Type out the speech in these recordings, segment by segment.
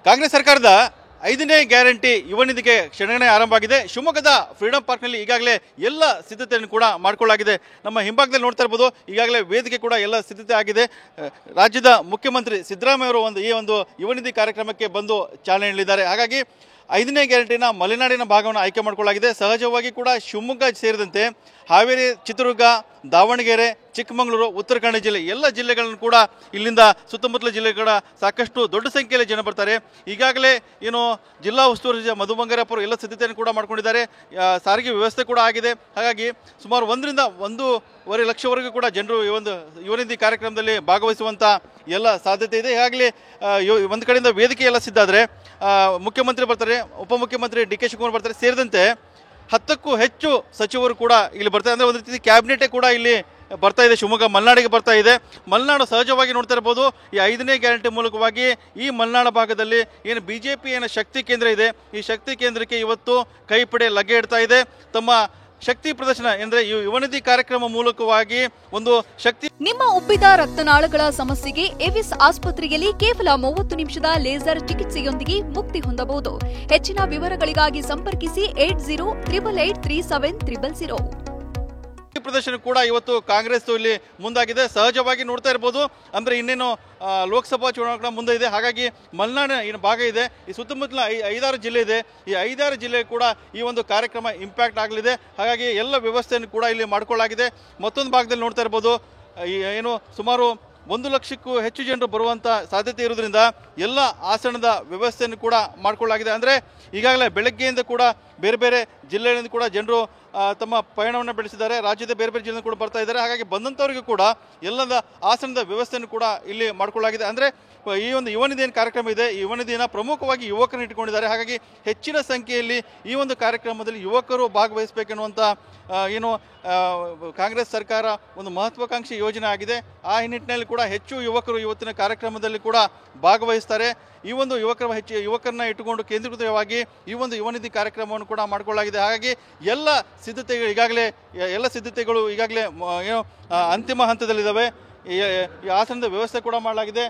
ಕಾಂಗ್ರೆಸ್ ಸರ್ಕಾರದ 5ನೇ ಗ್ಯಾರಂಟಿ ಯುವ ನಿಧಿಗೆ ಕ್ಷಣಗಣನೆ ಆರಂಭ ಆಗಿದೆ. ಶಿವಮೊಗ್ಗದ ಫ್ರೀಡಂ ಪಾರ್ಕ್ನಲ್ಲಿ ಈಗಾಗಲೇ ಎಲ್ಲ ಸಿದ್ಧತೆಯನ್ನು ಕೂಡ ಮಾಡಿಕೊಳ್ಳಲಾಗಿದೆ. ನಮ್ಮ ಹಿಂಭಾಗದಲ್ಲಿ ನೋಡ್ತಾ ಇರ್ಬೋದು, ಈಗಾಗಲೇ ವೇದಿಕೆ ಕೂಡ ಎಲ್ಲ ಸಿದ್ಧತೆ ಆಗಿದೆ. ರಾಜ್ಯದ ಮುಖ್ಯಮಂತ್ರಿ ಸಿದ್ದರಾಮಯ್ಯ ಅವರು ಈ ಒಂದು ಯುವ ನಿಧಿ ಕಾರ್ಯಕ್ರಮಕ್ಕೆ ಬಂದು ಚಾಲನೆ ನೀಡಿದ್ದಾರೆ. ಹಾಗಾಗಿ 5ನೇ ಗ್ಯಾರಂಟಿನ ಮಲೆನಾಡಿನ ಭಾಗವನ್ನು ಆಯ್ಕೆ ಮಾಡಿಕೊಳ್ಳಲಾಗಿದೆ. ಸಹಜವಾಗಿ ಕೂಡ ಶಿವಮೊಗ್ಗ ಸೇರಿದಂತೆ ಹಾವೇರಿ, ಚಿತ್ರದುರ್ಗ, ದಾವಣಗೆರೆ, ಚಿಕ್ಕಮಗಳೂರು, ಉತ್ತರ ಕನ್ನಡ ಜಿಲ್ಲೆ ಎಲ್ಲ ಜಿಲ್ಲೆಗಳನ್ನು ಕೂಡ ಇಲ್ಲಿಂದ ಸುತ್ತಮುತ್ತಲ ಜಿಲ್ಲೆಗಳ ಸಾಕಷ್ಟು ದೊಡ್ಡ ಸಂಖ್ಯೆಯಲ್ಲಿ ಜನ ಬರ್ತಾರೆ. ಈಗಾಗಲೇ ಏನು ಜಿಲ್ಲಾ ಉಸ್ತುವಾರಿ ಮಧು ಬಂಗಾರಪ್ಪ ಅವರು ಎಲ್ಲ ಸಿದ್ಧತೆಯನ್ನು ಕೂಡ ಮಾಡ್ಕೊಂಡಿದ್ದಾರೆ. ಸಾರಿಗೆ ವ್ಯವಸ್ಥೆ ಕೂಡ ಆಗಿದೆ. ಹಾಗಾಗಿ ಸುಮಾರು 1ರಿಂದ 1.5 ಲಕ್ಷವರೆಗೂ ಕೂಡ ಜನರು ಈ ಒಂದು ಯುವ ನಿಧಿ ಕಾರ್ಯಕ್ರಮದಲ್ಲಿ ಭಾಗವಹಿಸುವಂಥ ಎಲ್ಲ ಸಾಧ್ಯತೆ ಇದೆ. ಈಗಾಗಲೇ ಒಂದು ಕಡೆಯಿಂದ ವೇದಿಕೆ ಎಲ್ಲ ಸಿದ್ಧ ಆದರೆ ಮುಖ್ಯಮಂತ್ರಿ ಬರ್ತಾರೆ, ಉಪಮುಖ್ಯಮಂತ್ರಿ ಡಿ ಕೆ ಶಿವಕುಮಾರ್ ಬರ್ತಾರೆ, ಸೇರಿದಂತೆ 10ಕ್ಕೂ ಹೆಚ್ಚು ಸಚಿವರು ಕೂಡ ಇಲ್ಲಿ ಬರ್ತಾರೆ. ಅಂದರೆ ಒಂದು ರೀತಿ ಕ್ಯಾಬಿನೆಟೇ ಕೂಡ ಇಲ್ಲಿ ಬರ್ತಾ ಇದೆ. ಶಿವಮೊಗ್ಗ ಮಲೆನಾಡಿಗೆ ಬರ್ತಾ ಇದೆ. ಮಲೆನಾಡು ಸಹಜವಾಗಿ ನೋಡ್ತಾ ಇರ್ಬೋದು, ಈ 5ನೇ ಗ್ಯಾರಂಟಿ ಮೂಲಕವಾಗಿ ಈ ಮಲೆನಾಡು ಭಾಗದಲ್ಲಿ ಏನು BJP ಏನು ಶಕ್ತಿ ಕೇಂದ್ರ ಇದೆ, ಈ ಶಕ್ತಿ ಕೇಂದ್ರಕ್ಕೆ ಇವತ್ತು ಕೈಪಡೆ ಲಗ್ಗೆ ಇಡ್ತಾ ಇದೆ. ತಮ್ಮ ಶಕ್ತಿ ಪ್ರದರ್ಶನ ಅಂದರೆ ಯುವ ನಿಧಿ ಕಾರ್ಯಕ್ರಮ ಮೂಲಕವಾಗಿ ಒಂದು ಶಕ್ತಿ. ನಿಮ್ಮ ಉಬ್ಬಿದ ರಕ್ತನಾಳಗಳ ಸಮಸ್ಯೆಗೆ ಎವಿಸ್ ಆಸ್ಪತ್ರೆಯಲ್ಲಿ ಕೇವಲ 30 ನಿಮಿಷದ ಲೇಸರ್ ಚಿಕಿತ್ಸೆಯೊಂದಿಗೆ ಮುಕ್ತಿ ಹೊಂದಬಹುದು. ಹೆಚ್ಚಿನ ವಿವರಗಳಿಗಾಗಿ ಸಂಪರ್ಕಿಸಿ 8088837300. ಪ್ರದರ್ಶನ ಕೂಡ ಇವತ್ತು ಕಾಂಗ್ರೆಸ್ ಇಲ್ಲಿ ಮುಂದಾಗಿದೆ. ಸಹಜವಾಗಿ ನೋಡ್ತಾ ಇರ್ಬೋದು, ಅಂದರೆ ಇನ್ನೇನು ಲೋಕಸಭಾ ಚುನಾವಣೆ ಮುಂದೆ ಇದೆ. ಹಾಗಾಗಿ ಮಲೆನಾಡಿನ ಏನು ಭಾಗ ಇದೆ, ಈ ಸುತ್ತಮುತ್ತಲ 5-6 ಜಿಲ್ಲೆ ಇದೆ. ಈ 5-6 ಜಿಲ್ಲೆ ಕೂಡ ಈ ಒಂದು ಕಾರ್ಯಕ್ರಮ ಇಂಪ್ಯಾಕ್ಟ್ ಆಗಲಿದೆ. ಹಾಗಾಗಿ ಎಲ್ಲ ವ್ಯವಸ್ಥೆಯನ್ನು ಕೂಡ ಇಲ್ಲಿ ಮಾಡಿಕೊಳ್ಳಲಾಗಿದೆ. ಮತ್ತೊಂದು ಭಾಗದಲ್ಲಿ ನೋಡ್ತಾ ಇರ್ಬೋದು, ಏನು ಸುಮಾರು 1 ಲಕ್ಷಕ್ಕೂ ಹೆಚ್ಚು ಜನರು ಬರುವಂಥ ಸಾಧ್ಯತೆ ಇರೋದ್ರಿಂದ ಎಲ್ಲ ಆಸನದ ವ್ಯವಸ್ಥೆಯನ್ನು ಕೂಡ ಮಾಡಿಕೊಳ್ಳಲಾಗಿದೆ. ಅಂದರೆ ಈಗಾಗಲೇ ಬೆಳಗ್ಗೆಯಿಂದ ಕೂಡ ಬೇರೆ ಬೇರೆ ಜಿಲ್ಲೆಗಳಿಂದ ಕೂಡ ಜನರು ತಮ್ಮ ಪಯಣವನ್ನು ಬೆಳೆಸಿದ್ದಾರೆ. ರಾಜ್ಯದ ಬೇರೆ ಬೇರೆ ಜಿಲ್ಲೆಯಿಂದ ಕೂಡ ಬರ್ತಾ ಇದ್ದಾರೆ. ಹಾಗಾಗಿ ಬಂದಂಥವರಿಗೂ ಕೂಡ ಎಲ್ಲದ ಆಸನದ ವ್ಯವಸ್ಥೆಯನ್ನು ಕೂಡ ಇಲ್ಲಿ ಮಾಡಿಕೊಳ್ಳಲಾಗಿದೆ. ಅಂದರೆ ಈ ಒಂದು ಯುವ ನಿಧಿ ಏನು ಕಾರ್ಯಕ್ರಮ ಇದೆ, ಈ ಯುವ ನಿಧಿಯನ್ನು ಪ್ರಮುಖವಾಗಿ ಯುವಕರನ್ನು ಇಟ್ಟುಕೊಂಡಿದ್ದಾರೆ. ಹಾಗಾಗಿ ಹೆಚ್ಚಿನ ಸಂಖ್ಯೆಯಲ್ಲಿ ಈ ಒಂದು ಕಾರ್ಯಕ್ರಮದಲ್ಲಿ ಯುವಕರು ಭಾಗವಹಿಸಬೇಕೆನ್ನುವಂಥ ಏನು ಕಾಂಗ್ರೆಸ್ ಸರ್ಕಾರ ಒಂದು ಮಹತ್ವಾಕಾಂಕ್ಷಿ ಯೋಜನೆ ಆಗಿದೆ. ಆ ನಿಟ್ಟಿನಲ್ಲಿ ಕೂಡ ಹೆಚ್ಚು ಯುವಕರು ಇವತ್ತಿನ ಕಾರ್ಯಕ್ರಮದಲ್ಲಿ ಕೂಡ ಭಾಗವಹಿಸ್ತಾರೆ. ಈ ಒಂದು ಯುವಕರನ್ನ ಇಟ್ಟುಕೊಂಡು ಕೇಂದ್ರೀಕೃತವಾಗಿ ಈ ಒಂದು ಯುವ ನಿಧಿ ಕಾರ್ಯಕ್ರಮವನ್ನು ಕೂಡ ಮಾಡಿಕೊಳ್ಳಲಾಗಿದೆ. ಹಾಗಾಗಿ ಎಲ್ಲ ಸಿದ್ಧತೆಗಳು ಈಗಾಗಲೇ ಏನು ಅಂತಿಮ ಹಂತದಲ್ಲಿದ್ದಾವೆ. ಈ ಆಸನದ ವ್ಯವಸ್ಥೆ ಕೂಡ ಮಾಡಲಾಗಿದೆ.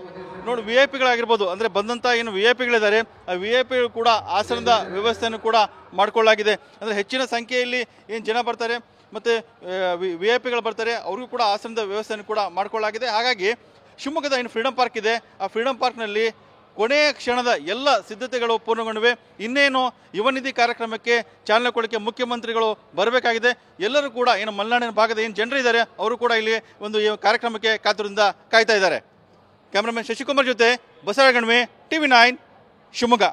ನೋಡಿ, VIP ಗಳಾಗಿರ್ಬೋದು, ಅಂದರೆ ಬಂದಂಥ ಏನು VIP ಗಳಿದ್ದಾರೆ, ಆ VIP ಕೂಡ ಆಸನದ ವ್ಯವಸ್ಥೆಯನ್ನು ಕೂಡ ಮಾಡಿಕೊಳ್ಳಲಾಗಿದೆ. ಅಂದರೆ ಹೆಚ್ಚಿನ ಸಂಖ್ಯೆಯಲ್ಲಿ ಏನು ಜನ ಬರ್ತಾರೆ ಮತ್ತು VIP ಬರ್ತಾರೆ, ಅವ್ರಿಗೂ ಕೂಡ ಆಸನದ ವ್ಯವಸ್ಥೆಯನ್ನು ಕೂಡ ಮಾಡಿಕೊಳ್ಳಲಾಗಿದೆ. ಹಾಗಾಗಿ ಶಿವಮೊಗ್ಗದ ಏನು ಫ್ರೀಡಂ ಪಾರ್ಕ್ ಇದೆ, ಆ ಫ್ರೀಡಂ ಪಾರ್ಕ್ನಲ್ಲಿ ಕೊನೆಯ ಕ್ಷಣದ ಎಲ್ಲ ಸಿದ್ಧತೆಗಳು ಪೂರ್ಣಗೊಂಡಿವೆ. ಇನ್ನೇನು ಯುವ ನಿಧಿ ಕಾರ್ಯಕ್ರಮಕ್ಕೆ ಚಾಲನೆ ಕೊಡೋಕ್ಕೆ ಮುಖ್ಯಮಂತ್ರಿಗಳು ಬರಬೇಕಾಗಿದೆ. ಎಲ್ಲರೂ ಕೂಡ ಏನು ಮಲೆನಾಡಿನ ಭಾಗದ ಏನು ಜನರಿದ್ದಾರೆ ಅವರು ಕೂಡ ಇಲ್ಲಿ ಒಂದು ಕಾರ್ಯಕ್ರಮಕ್ಕೆ ಕಾತುರದಿಂದ ಕಾಯ್ತಾ ಇದ್ದಾರೆ. ಕ್ಯಾಮ್ರಾಮನ್ ಶಶಿಕುಮಾರ್ ಜೊತೆ ಬಸವರಾಜ ಗಣ್ಮೆ, TV9 ಶಿವಮೊಗ್ಗ.